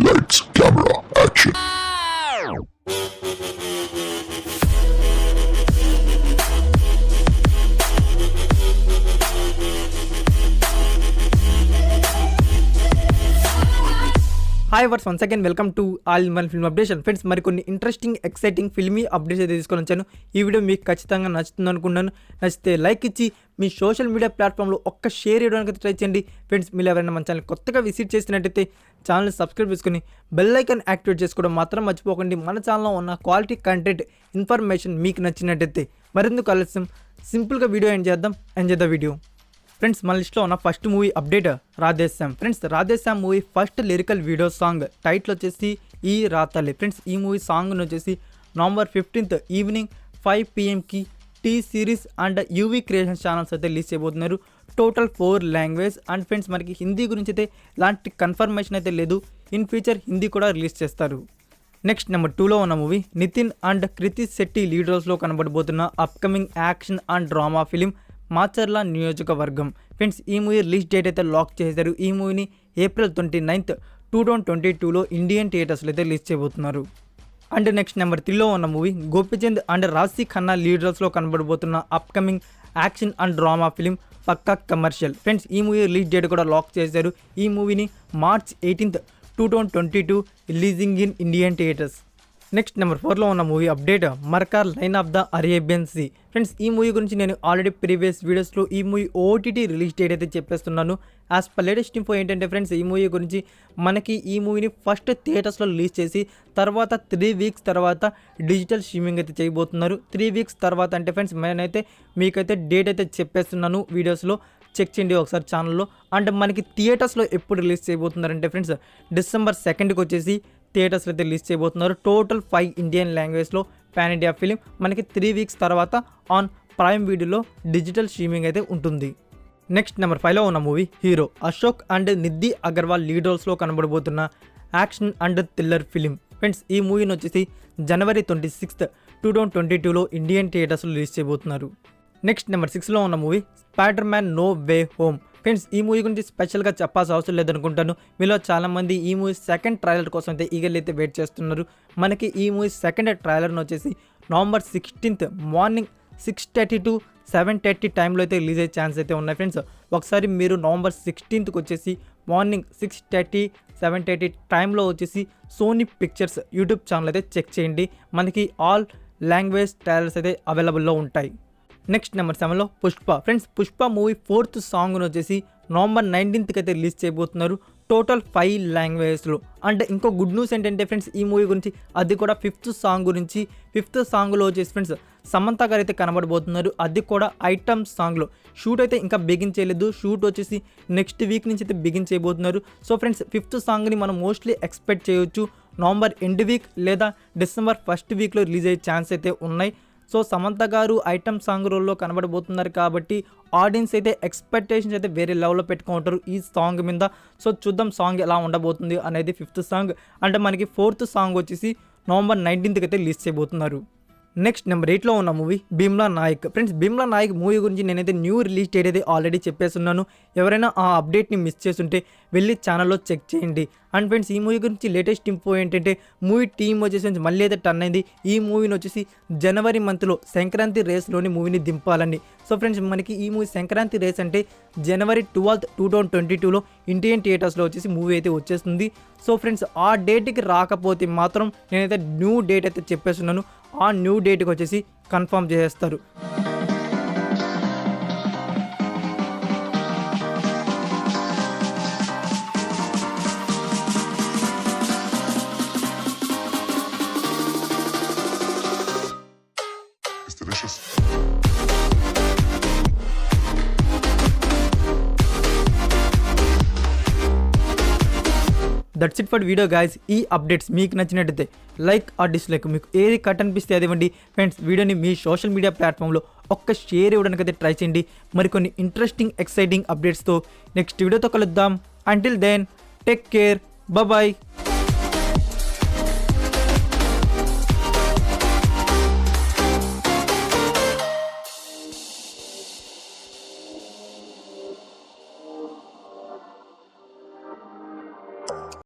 Lights, camera, action. Hi viewers once again welcome to all one film updation. Friends, మరికొన్ని interesting exciting filmy updates అయితే తీసుకొని వచ్చాను. ఈ video మీకు ఖచ్చితంగా నచ్చుతుంది అనుకున్నాను. నచ్చితే లైక్ ఇచ్చి మీ సోషల్ మీడియా ప్లాట్ఫామ్లో ఒక్క షేర్ చేయడానికి అయితే ట్రై చేయండి. ఫ్రెండ్స్, మీరు ఎవరైనా మన ఛానల్ కొత్తగా విజిట్ చేసినట్టయితే ఛానల్ సబ్స్క్రైబ్ చేసుకుని బెల్ ఐకాన్ యాక్టివేట్ చేసుకోవడం మాత్రం మర్చిపోకండి. మన ఛానల్లో ఉన్న క్వాలిటీ కంటెంట్ ఇన్ఫర్మేషన్ మీకు నచ్చినట్టయితే మరెందుకు ఆలస్యం, సింపుల్గా video enjoy the video. Friends, మన లిస్ట్లో ఉన్న first movie update Radhe Shyam. Friends, Radhe Shyam movie first lyrical video song title వచ్చేసి ఈ రాతలే. ఫ్రెండ్స్, ఈ మూవీ సాంగ్ను వచ్చేసి November 15th evening 5 PM T series and UV creation channels అయితే రిలీజ్ చేయబోతున్నారు. Total 4 language. అండ్ ఫ్రెండ్స్, మనకి హిందీ గురించి అయితే ఎలాంటి కన్ఫర్మేషన్ అయితే లేదు. ఇన్ ఫ్యూచర్ హిందీ కూడా రిలీజ్ చేస్తారు. నెక్స్ట్ నెంబర్ 2లో ఉన్న movie Nithiin and Krithi Shetty lead రోల్స్లో కనబడబోతున్న upcoming action and drama film Macherla Niyojakavargam. Friends, ఈ మూవీ రిలీజ్ డేట్ అయితే లాక్ చేశారు. ఈ మూవీని April 29th 2022లో ఇండియన్ థియేటర్స్లో అయితే రిలీజ్ చేయబోతున్నారు. అండ్ నెక్స్ట్ నెంబర్ 3లో ఉన్న movie Gopichand and Raashi Khanna lead రోల్స్లో కనబడబోతున్న upcoming action and drama film Pakka commercial. Friends, ఈ మూవీ రిలీజ్ డేట్ కూడా లాక్ చేశారు. ఈ మూవీని March 18th 2022 releasing in Indian theatres. Next number 4లో ఉన్న movie update Marakkar lion of the Arabian sea. Friends, ఈ మూవీ గురించి నేను ఆల్రెడీ ప్రీవియస్ వీడియోస్లో ఈ మూవీ OTT రిలీజ్ డేట్ అయితే చెప్పేస్తున్నాను. యాజ్ పర్ లేటెస్ట్ ఇన్ఫో ఏంటంటే ఫ్రెండ్స్, ఈ మూవీ గురించి మనకి ఈ మూవీని ఫస్ట్ థియేటర్స్లో రిలీజ్ చేసి తర్వాత 3 weeks తర్వాత డిజిటల్ స్ట్రీమింగ్ అయితే చేయబోతున్నారు. 3 weeks తర్వాత అంటే ఫ్రెండ్స్, నేనైతే మీకైతే డేట్ అయితే చెప్పేస్తున్నాను. వీడియోస్లో చెక్ చేయండి ఒకసారి ఛానల్లో. అండ్ మనకి థియేటర్స్లో ఎప్పుడు రిలీజ్ చేయబోతున్నారంటే ఫ్రెండ్స్, December 2nd వచ్చేసి థియేటర్స్లో అయితే రిలీజ్ చేయబోతున్నారు. టోటల్ 5 ఇండియన్ లాంగ్వేజ్లో పాన్ ఇండియా ఫిలిం. మనకి 3 weeks తర్వాత ఆన్ ప్రైమ్ వీడియోలో డిజిటల్ స్ట్రీమింగ్ అయితే ఉంటుంది. నెక్స్ట్ నెంబర్ 5లో ఉన్న movie hero Ashok and Nidhhi Agerwal lead రోల్స్లో కనబడబోతున్న action and thriller film. Friends, ఈ మూవీని వచ్చేసి January 26th 2022లో ఇండియన్ థియేటర్స్లో రిలీజ్ చేయబోతున్నారు. నెక్స్ట్ నెంబర్ 6లో ఉన్న movie Spider Man No Way Home. Friends, ఈ మూవీ గురించి స్పెషల్గా చెప్పాల్సిన అవసరం లేదనుకుంటాను. మీలో చాలామంది ఈ మూవీ సెకండ్ ట్రైలర్ కోసం అయితే ఈగర్లీ అయితే వెయిట్ చేస్తున్నారు. మనకి ఈ మూవీ సెకండ్ ట్రైలర్ను వచ్చేసి November 16th మార్నింగ్ 6:30 to 7:30 టైంలో అయితే రిలీజ్ అయ్యే ఛాన్స్ అయితే ఉన్నాయి. ఫ్రెండ్స్, ఒకసారి మీరు November 16th వచ్చేసి మార్నింగ్ 6:30 7:30 టైంలో వచ్చేసి సోనీ పిక్చర్స్ యూట్యూబ్ ఛానల్ అయితే చెక్ చేయండి. మనకి ఆల్ లాంగ్వేజ్ ట్రైలర్స్ అయితే అవైలబుల్లో ఉంటాయి. నెక్స్ట్ నెంబర్ 7లో పుష్ప. ఫ్రెండ్స్, పుష్ప మూవీ 4th సాంగ్ను వచ్చేసి November 19th అయితే రిలీజ్ చేయబోతున్నారు. టోటల్ 5 లాంగ్వేజ్లో. అండ్ ఇంకో గుడ్ న్యూస్ ఏంటంటే ఫ్రెండ్స్, ఈ మూవీ గురించి అది కూడా 5th సాంగ్ గురించి. 5th సాంగ్లో వచ్చేసి ఫ్రెండ్స్ సమంత గారు అయితే కనబడబోతున్నారు. అది కూడా ఐటమ్ సాంగ్లో. షూట్ అయితే ఇంకా బిగిన్ చేయలేదు. షూట్ వచ్చేసి నెక్స్ట్ వీక్ నుంచి అయితే బిగిన్ చేయబోతున్నారు. సో ఫ్రెండ్స్, 5th సాంగ్ని మనం మోస్ట్లీ ఎక్స్పెక్ట్ చేయొచ్చు November end week లేదా December 1st weekలో రిలీజ్ అయ్యే ఛాన్స్ అయితే ఉన్నాయి. సో సమంత గారు ఐటమ్ సాంగ్ రోల్లో కనబడబోతున్నారు కాబట్టి ఆడియన్స్ అయితే ఎక్స్పెక్టేషన్స్ అయితే వేరే లెవెల్లో పెట్టుకుంటారు ఈ సాంగ్ మీద. సో చూద్దాం సాంగ్ ఎలా ఉండబోతుంది అనేది 5th సాంగ్. అంటే మనకి 4th సాంగ్ వచ్చేసి November 19th అయితే రిలీజ్ చేయబోతున్నారు. నెక్స్ట్ నెంబర్ 8లో ఉన్న movie Bheemla Nayak. Friends, Bheemla Nayak movie గురించి నేనైతే న్యూ రిలీజ్ డేట్ అయితే ఆల్రెడీ చెప్పేస్తున్నాను. ఎవరైనా ఆ అప్డేట్ని మిస్ చేస్తుంటే వెళ్ళి ఛానల్లో చెక్ చేయండి. అండ్ ఫ్రెండ్స్, ఈ మూవీ గురించి లేటెస్ట్ ఇన్ఫో ఏంటంటే మూవీ టీమ్ వచ్చేసి మళ్ళీ అయితే టర్న్ అయింది. ఈ మూవీని వచ్చేసి January monthలో సంక్రాంతి రేస్లోని మూవీని దింపాలని. సో ఫ్రెండ్స్, మనకి ఈ మూవీ సంక్రాంతి రేస్ అంటే January 12th 2022లో ఇండియన్ థియేటర్స్లో వచ్చేసి మూవీ అయితే వచ్చేస్తుంది. సో ఫ్రెండ్స్, ఆ డేట్కి రాకపోతే మాత్రం నేనైతే న్యూ డేట్ అయితే చెప్పేస్తున్నాను. ఆ న్యూ డేట్కి వచ్చేసి కన్ఫర్మ్ చేసేస్తారు. It's delicious. That's it for video guys. ఈ అప్డేట్స్ మీకు నచ్చినట్టయితే లైక్ ఆర్ డిస్లైక్, మీకు ఏది కట్ అనిపిస్తే అది ఇవ్వండి. ఫ్రెండ్స్, వీడియోని మీ సోషల్ మీడియా ప్లాట్ఫామ్లో ఒక్క షేర్ ఇవ్వడానికి అయితే ట్రై చేయండి. మరికొన్ని ఇంట్రెస్టింగ్ ఎక్సైటింగ్ అప్డేట్స్తో నెక్స్ట్ వీడియోతో కలుద్దాం. Until then take care, bye.